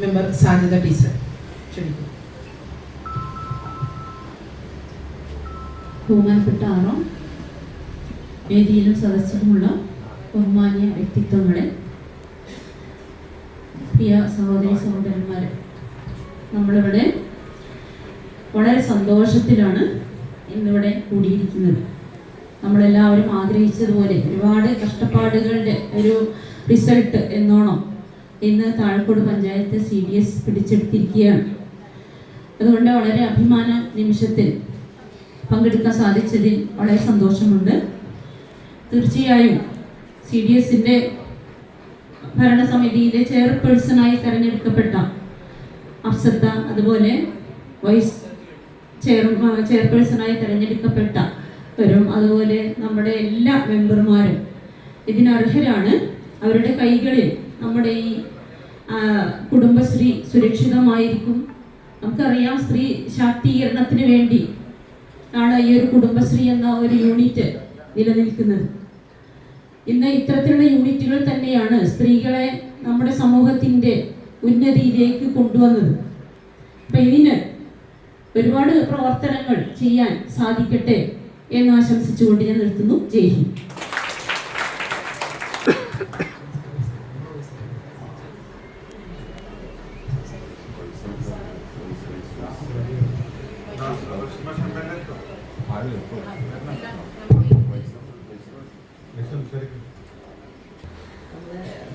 Member Sajida teacher ക്ഷണിക്കുന്നു. ബഹുമാനപ്പെട്ട ആറോ, വേദിയിലും സദസ്സിലുമുള്ള ബഹുമാന്യ വ്യക്തിത്വങ്ങളെ, പ്രിയ സഹോദരി സഹോദരന്മാരെ, നമ്മളിവിടെ വളരെ സന്തോഷത്തിലാണ് ഇന്നിവിടെ കൂടിയിരിക്കുന്നത്. നമ്മളെല്ലാവരും ആഗ്രഹിച്ചതുപോലെ ഒരുപാട് കഷ്ടപ്പാടുകളുടെ ഒരു റിസൾട്ട് എന്നോണം ഇന്ന് താഴക്കോട് പഞ്ചായത്ത് CDS പിടിച്ചെടുത്തിരിക്കുകയാണ്. അതുകൊണ്ട് വളരെ അഭിമാന നിമിഷത്തിൽ പങ്കെടുക്കാൻ സാധിച്ചതിൽ വളരെ സന്തോഷമുണ്ട്. തീർച്ചയായും CDSന്റെ ഭരണസമിതിയിലെ ചെയർപേഴ്സണായി തെരഞ്ഞെടുക്കപ്പെട്ട അഫ്സത്ത, അതുപോലെ വൈസ് ചെയർപേഴ്സണായി തെരഞ്ഞെടുക്കപ്പെട്ടവരും അതുപോലെ നമ്മുടെ എല്ലാ മെമ്പർമാരും ഇതിനർഹരാണ്. അവരുടെ കൈകളിൽ നമ്മുടെ ഈ കുടുംബശ്രീ സുരക്ഷിതമായിരിക്കും. നമുക്കറിയാം, സ്ത്രീ ശാക്തീകരണത്തിന് വേണ്ടി ആണ് ഈ ഒരു കുടുംബശ്രീ എന്ന ഒരു യൂണിറ്റ് നിലനിൽക്കുന്നത്. ഇന്ന് ഇത്തരത്തിലുള്ള യൂണിറ്റുകൾ തന്നെയാണ് സ്ത്രീകളെ നമ്മുടെ സമൂഹത്തിൻ്റെ ഉന്നതിയിലേക്ക് കൊണ്ടുവന്നത്. അപ്പം ഇതിന് ഒരുപാട് പ്രവർത്തനങ്ങൾ ചെയ്യാൻ സാധിക്കട്ടെ എന്ന് ആശംസിച്ചുകൊണ്ട് ഞാൻ നിർത്തുന്നു. ജയ് ഹിന്ദ്.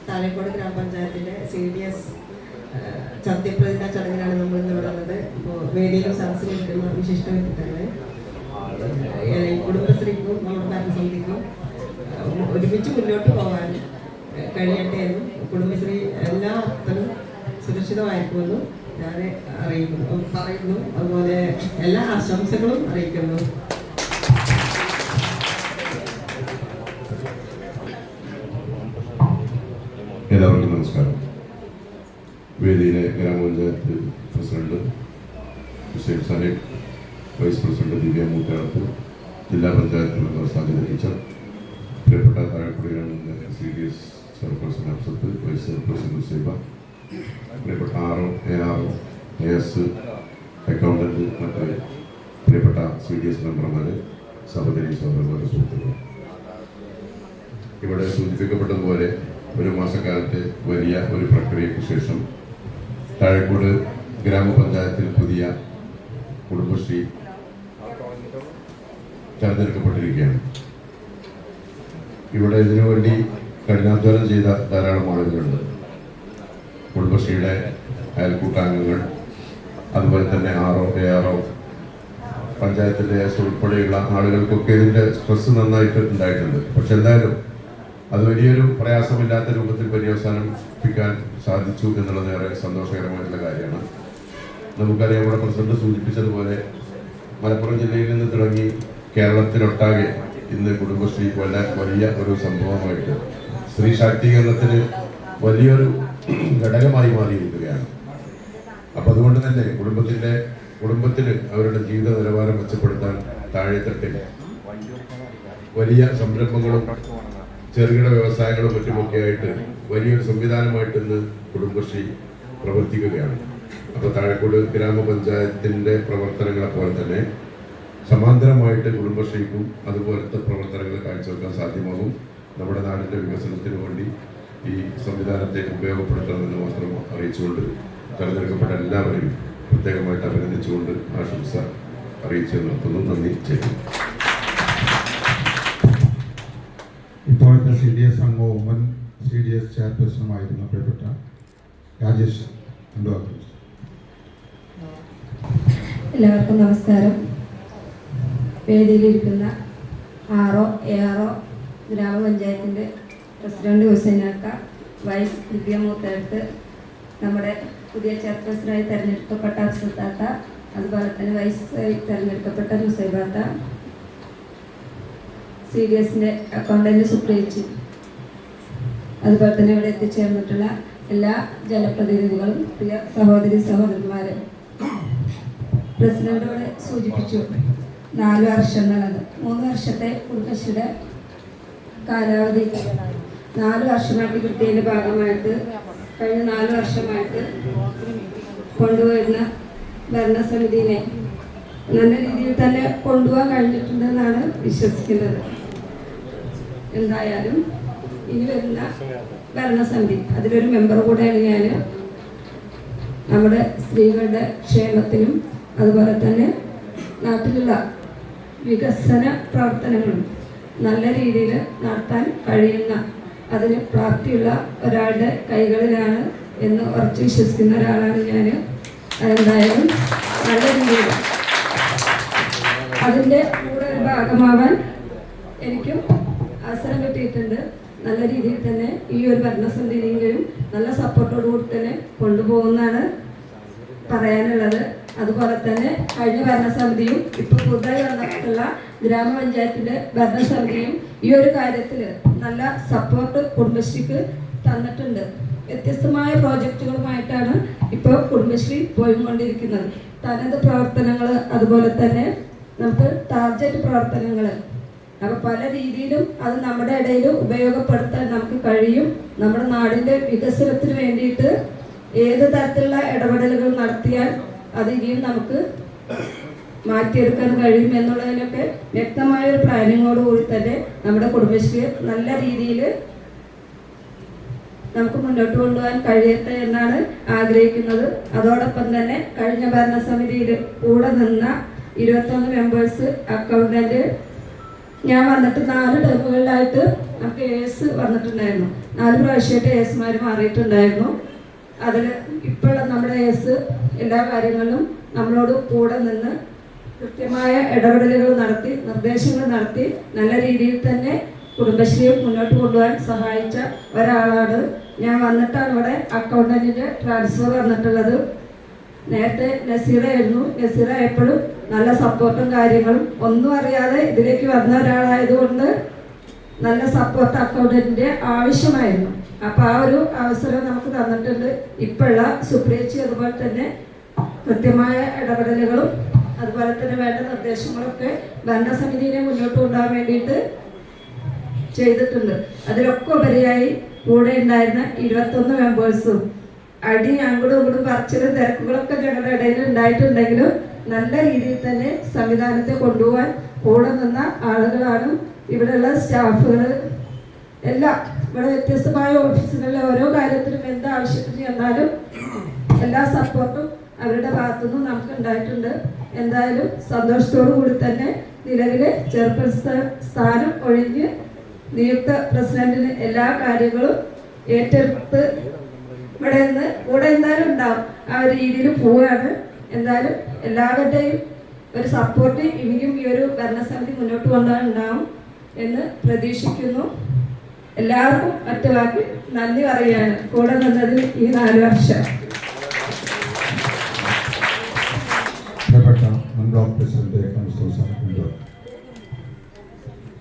താഴേക്കോട് ഗ്രാമപഞ്ചായത്തിലെ CDS സത്യപ്രതിജ്ഞ ചടങ്ങിലാണ് നമ്മൾ ഇന്ന് ഉള്ളത്. ഇപ്പോൾ വേദിയിലും സദസ്സിലും നിൽക്കുന്ന വിശിഷ്ട വ്യക്തിത്വങ്ങളെ, കുടുംബശ്രീക്കും നമ്മുടെ ഭരണസമിതിക്കും ഒരുമിച്ച് മുന്നോട്ട് പോകാൻ കഴിയട്ടെ എന്നും കുടുംബശ്രീ എല്ലാ അർത്ഥത്തിലും സുരക്ഷിതമായിരിക്കുമെന്നും ഞാൻ പറയുന്നു. അതുപോലെ എല്ലാ ആശംസകളും അറിയിക്കുന്നു. എല്ലാവർക്കും നമസ്കാരം. വേദിയിലെ ഗ്രാമപഞ്ചായത്ത് president Hussain Salim, vice president Divya Mookkadath, ജില്ലാ പഞ്ചായത്ത് മെമ്പർ സാജിദ ടീച്ചർ, പ്രിയപ്പെട്ട താഴെക്കുടി ഗ്രാമപഞ്ചായത്ത് CDS chairperson Afsath, vice chairperson Husaiba, പ്രിയപ്പെട്ട ആറോ AS അക്കൗണ്ടന്റ്, മറ്റ് പ്രിയപ്പെട്ട CDS മെമ്പർമാരെ, സഹോദരി സഹോദരന്മാരെ, സുഹൃത്തുക്കൾ, ഇവിടെ സൂചിപ്പിക്കപ്പെട്ടതുപോലെ ഒരു മാസക്കാലത്തെ വലിയ ഒരു പ്രക്രിയയ്ക്ക് ശേഷം താഴെക്കോട് ഗ്രാമപഞ്ചായത്തിൽ പുതിയ കുടുംബശ്രീ തെരഞ്ഞെടുക്കപ്പെട്ടിരിക്കുകയാണ്. ഇവിടെ ഇതിനുവേണ്ടി കഠിനാധ്വാനം ചെയ്ത ധാരാളം ആളുകളുണ്ട്. കുടുംബശ്രീയുടെ അയൽക്കൂട്ടാംഗങ്ങൾ, അതുപോലെ തന്നെ ARO പഞ്ചായത്തിൻ്റെ ഉൾപ്പെടെയുള്ള ആളുകൾക്കൊക്കെ ഇതിൻ്റെ സ്ട്രെസ് നന്നായിട്ട് ഉണ്ടായിട്ടുണ്ട്. പക്ഷെ എന്തായാലും അത് വലിയൊരു പ്രയാസമില്ലാത്ത രൂപത്തിൽ പര്യവസാനിപ്പിക്കാൻ സാധിച്ചു എന്നുള്ളത് ഏറെ സന്തോഷകരമായിട്ടുള്ള കാര്യമാണ്. നമുക്കറിയാം, ഇവിടെ പ്രസിഡന്റ് സൂചിപ്പിച്ചതുപോലെ മലപ്പുറം ജില്ലയിൽ നിന്ന് തുടങ്ങി കേരളത്തിലൊട്ടാകെ ഇന്ന് കുടുംബശ്രീ വലിയ ഒരു സംഭവമായിട്ട് സ്ത്രീ ശാക്തീകരണത്തിന് വലിയൊരു ഘടകമായി മാറിയിരിക്കുകയാണ്. അപ്പം അതുകൊണ്ട് തന്നെ കുടുംബത്തിന് അവരുടെ ജീവിത നിലവാരം മെച്ചപ്പെടുത്താൻ താഴെത്തട്ടിൽ വലിയ സംരംഭങ്ങളും ചെറുകിട വ്യവസായങ്ങളും മറ്റുമൊക്കെ ആയിട്ട് വലിയൊരു സംവിധാനമായിട്ട് ഇന്ന് കുടുംബശ്രീ പ്രവർത്തിക്കുകയാണ്. അപ്പോൾ താഴെക്കോട് ഗ്രാമപഞ്ചായത്തിൻ്റെ പ്രവർത്തനങ്ങളെ പോലെ തന്നെ സമാന്തരമായിട്ട് കുടുംബശ്രീക്കും അതുപോലത്തെ പ്രവർത്തനങ്ങൾ കാഴ്ചവെക്കാൻ സാധ്യമാകും. നമ്മുടെ നാടിൻ്റെ വികസനത്തിന് വേണ്ടി ഈ സംവിധാനത്തെ ഉപയോഗപ്പെടുത്തണമെന്ന് മാത്രം അറിയിച്ചുകൊണ്ട് തെരഞ്ഞെടുക്കപ്പെട്ട എല്ലാവരെയും പ്രത്യേകമായിട്ട് അഭിനന്ദിച്ചുകൊണ്ട് ആശംസ അറിയിച്ചു നിർത്തുന്നു. നന്ദി. ചെയ്യുന്നു. ഇപ്പോഴത്തെ CDS അംഗവും മുൻ CDS ചെയർപേഴ്സണുമായിരുന്ന പ്രിയപ്പെട്ട രാജേഷ്. എല്ലാവർക്കും നമസ്കാരം. വേദിയിലിരിക്കുന്ന ARO ഗ്രാമപഞ്ചായത്തിൻ്റെ പ്രസിഡന്റ് ഹുസൈനാക്ക, വൈസ് ദിവ്യ മൂത്തടുത്ത്, നമ്മുടെ പുതിയ ചെയർപേഴ്സണായി തിരഞ്ഞെടുക്കപ്പെട്ട അഫ്സത്താത്ത, അതുപോലെ തന്നെ വൈസ് തിരഞ്ഞെടുക്കപ്പെട്ട ഹുസൈബാത്ത, CDSന്റെ അക്കൗണ്ടന്റ് സുപ്രീച്ച്, അതുപോലെ തന്നെ ഇവിടെ എത്തിച്ചേർന്നിട്ടുള്ള എല്ലാ ജനപ്രതിനിധികളും, പ്രിയ സഹോദരി സഹോദരന്മാരെ, പ്രസിഡന്റോട് സൂചിപ്പിച്ചു 4 വർഷം എന്നുള്ളത്. 3 വർഷത്തെ കുടുംബശ്രീയുടെ കാലാവധി 4 വർഷമായിട്ട് കിട്ടിയതിൻ്റെ ഭാഗമായിട്ട് കഴിഞ്ഞ 4 വർഷമായിട്ട് കൊണ്ടുവരുന്ന ഭരണസമിതിയെ നല്ല രീതിയിൽ തന്നെ കൊണ്ടുപോകാൻ കഴിഞ്ഞിട്ടുണ്ടെന്നാണ് വിശ്വസിക്കുന്നത്. എന്തായാലും ഇനി വരുന്ന ഭരണസമിതി അതിലൊരു മെമ്പർ കൂടെയാണ് ഞാൻ. നമ്മുടെ സ്ത്രീകളുടെ ക്ഷേമത്തിനും അതുപോലെ തന്നെ നാട്ടിലുള്ള വികസന പ്രവർത്തനങ്ങളും നല്ല രീതിയിൽ നടത്താൻ കഴിയുന്ന അതിന് പ്രാപ്തിയുള്ള ഒരാളുടെ കൈകളിലാണ് എന്ന് ഉറച്ചു വിശ്വസിക്കുന്ന ഒരാളാണ് ഞാൻ. അതെന്തായാലും നല്ല രീതിയിൽ അതിൻ്റെ കൂടെ ഒരു ഭാഗമാവാൻ എനിക്കും അവസരം കിട്ടിയിട്ടുണ്ട്. നല്ല രീതിയിൽ തന്നെ ഈ ഒരു ഭരണസമിതിയെങ്കിലും നല്ല സപ്പോർട്ടോടുകൂടി തന്നെ കൊണ്ടുപോകുന്നതാണ് പറയാനുള്ളത്. അതുപോലെ തന്നെ കഴിഞ്ഞ ഭരണസമിതിയും ഇപ്പോൾ പുതുതായി വന്നിട്ടുള്ള ഗ്രാമപഞ്ചായത്തിൻ്റെ ഭരണസമിതിയും ഈ ഒരു കാര്യത്തിൽ നല്ല സപ്പോർട്ട് കുടുംബശ്രീക്ക് തന്നിട്ടുണ്ട്. വ്യത്യസ്തമായ പ്രോജക്റ്റുകളുമായിട്ടാണ് ഇപ്പോൾ കുടുംബശ്രീ പോയിക്കൊണ്ടിരിക്കുന്നത്. തനത് പ്രവർത്തനങ്ങൾ, അതുപോലെ തന്നെ നമുക്ക് ടാർഗറ്റ് പ്രവർത്തനങ്ങൾ, അപ്പോൾ പല രീതിയിലും അത് നമ്മുടെ ഇടയിൽ ഉപയോഗപ്പെടുത്താൻ നമുക്ക് കഴിയും. നമ്മുടെ നാടിൻ്റെ വികസനത്തിന് വേണ്ടിയിട്ട് ഏത് തരത്തിലുള്ള ഇടപെടലുകൾ നടത്തിയാൽ അത് ഇനിയും നമുക്ക് മാറ്റിയെടുക്കാൻ കഴിയും എന്നുള്ളതിനൊക്കെ വ്യക്തമായ ഒരു പ്ലാനിങ്ങോടുകൂടി തന്നെ നമ്മുടെ കുടുംബശ്രീ നല്ല രീതിയിൽ നമുക്ക് മുന്നോട്ട് കൊണ്ടുപോകാൻ കഴിയട്ടെ എന്നാണ് ആഗ്രഹിക്കുന്നത്. അതോടൊപ്പം തന്നെ കഴിഞ്ഞ ഭരണസമിതിയിൽ കൂടെ നിന്ന 21 മെമ്പേഴ്സ് അക്കൗണ്ടന്റ് ഞാൻ വന്നിട്ട് 4 ടേമുകളിലായിട്ട് നമുക്ക് എസ് വന്നിട്ടുണ്ടായിരുന്നു. 4 പ്രാവശ്യമായിട്ട് എസ്മാർ മാറിയിട്ടുണ്ടായിരുന്നു. അതിൽ ഇപ്പോഴുള്ള നമ്മുടെ എസ് എല്ലാ കാര്യങ്ങളിലും നമ്മളോട് കൂടെ നിന്ന് കൃത്യമായ ഇടപെടലുകൾ നടത്തി നിർദ്ദേശങ്ങൾ നടത്തി നല്ല രീതിയിൽ തന്നെ കുടുംബശ്രീയെ മുന്നോട്ട് കൊണ്ടുപോകാൻ സഹായിച്ച ഒരാളാണ്. ഞാൻ വന്നിട്ടാണ് ഇവിടെ അക്കൗണ്ടന്റിൻ്റെ ട്രാൻസ്ഫർ വന്നിട്ടുള്ളത്. നേരത്തെ നസീറായിരുന്നു. നസീറ എപ്പോഴും നല്ല സപ്പോർട്ടും കാര്യങ്ങളും ഒന്നും അറിയാതെ ഇതിലേക്ക് വന്ന ഒരാളായതുകൊണ്ട് നല്ല സപ്പോർട്ട് അക്കൗണ്ടന്റിൻ്റെ ആവശ്യമായിരുന്നു. അപ്പോൾ ആ ഒരു അവസരം നമുക്ക് തന്നിട്ടുണ്ട്. ഇപ്പോഴുള്ള സുപ്രിയച്ചി അതുപോലെ തന്നെ കൃത്യമായ ഇടപെടലുകളും അതുപോലെ തന്നെ വേണ്ട നിർദ്ദേശങ്ങളൊക്കെ ഭരണസമിതിയെ മുന്നോട്ട് കൊണ്ടുപോകാൻ വേണ്ടിയിട്ട് ചെയ്തിട്ടുണ്ട്. അതിലൊക്കെ ഉപരിയായി കൂടെ ഉണ്ടായിരുന്ന 21 മെമ്പേഴ്സും അടി അങ്ങോട്ടും ഇങ്ങോട്ടും പറച്ചിലും തിരക്കുകളൊക്കെ ഞങ്ങളുടെ ഇടയിൽ ഉണ്ടായിട്ടുണ്ടെങ്കിലും നല്ല രീതിയിൽ തന്നെ സംവിധാനത്തെ കൊണ്ടുപോകാൻ കൂടെ നിന്ന ആളുകളാണ് ഇവിടെയുള്ള സ്റ്റാഫുകൾ എല്ലാം. ഇവിടെ വ്യത്യസ്തമായ ഓഫീസുകളിലെ ഓരോ കാര്യത്തിനും എന്താവശ്യത്തിന് ചെന്നാലും എല്ലാ സപ്പോർട്ടും അവരുടെ ഭാഗത്തുനിന്നും നമുക്ക് ഉണ്ടായിട്ടുണ്ട്. എന്തായാലും സന്തോഷത്തോടു കൂടി തന്നെ നിലവിലെ ചെയർപേഴ്സൺ സ്ഥാനം ഒഴിഞ്ഞ് നിയുക്ത പ്രസിഡന്റിന് എല്ലാ കാര്യങ്ങളും ഏറ്റെടുത്ത് ഇവിടെ നിന്ന് കൂടെ എന്തായാലും ഉണ്ടാവും. ആ ഒരു രീതിയിൽ പോവുകയാണ്. എന്തായാലും എല്ലാവരുടെയും ഒരു സപ്പോർട്ട് ഇനിയും ഈ ഒരു ഭരണസമിതി മുന്നോട്ട് കൊണ്ടുപോകാൻ ഉണ്ടാവും എന്ന് പ്രതീക്ഷിക്കുന്നു. എല്ലാവർക്കും ഒറ്റ വാക്കിൽ നന്ദി പറയുകയാണ് കൂടെ നിന്നതിൽ ഈ 4 വർഷം.